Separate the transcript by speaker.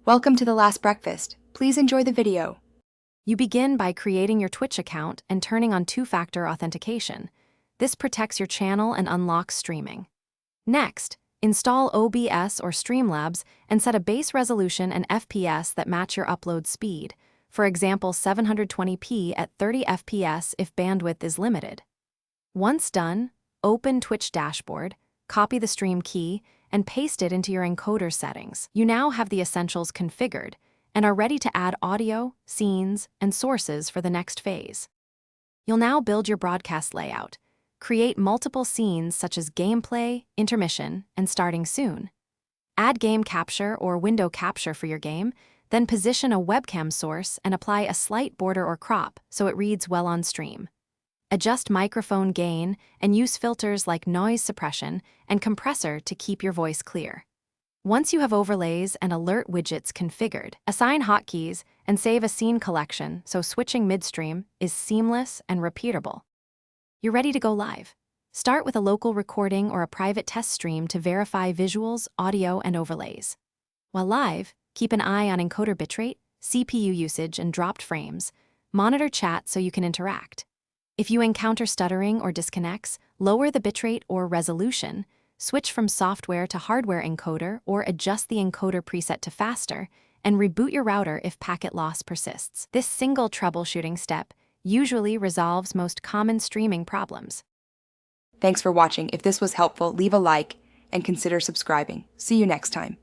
Speaker 1: Welcome to The Last Breakfast. Please enjoy the video.
Speaker 2: You begin by creating your Twitch account and turning on two-factor authentication. This protects your channel and unlocks streaming. Next, install OBS or Streamlabs and set a base resolution and FPS that match your upload speed. For example, 720p at 30 FPS if bandwidth is limited. Once done, open Twitch dashboard, copy the stream key, and paste it into your encoder settings. You now have the essentials configured and are ready to add audio, scenes, and sources for the next phase. You'll now build your broadcast layout. Create multiple scenes such as gameplay, intermission, and starting soon. Add game capture or window capture for your game, then position a webcam source and apply a slight border or crop so it reads well on stream. Adjust microphone gain and use filters like noise suppression and compressor to keep your voice clear. Once you have overlays and alert widgets configured, assign hotkeys and save a scene collection so switching midstream is seamless and repeatable. You're ready to go live. Start with a local recording or a private test stream to verify visuals, audio, and overlays. While live, keep an eye on encoder bitrate, CPU usage, and dropped frames. Monitor chat so you can interact. If you encounter stuttering or disconnects, lower the bitrate or resolution, switch from software to hardware encoder or adjust the encoder preset to faster, and reboot your router if packet loss persists. This single troubleshooting step usually resolves most common streaming problems.
Speaker 1: Thanks for watching. If this was helpful, leave a like and consider subscribing. See you next time.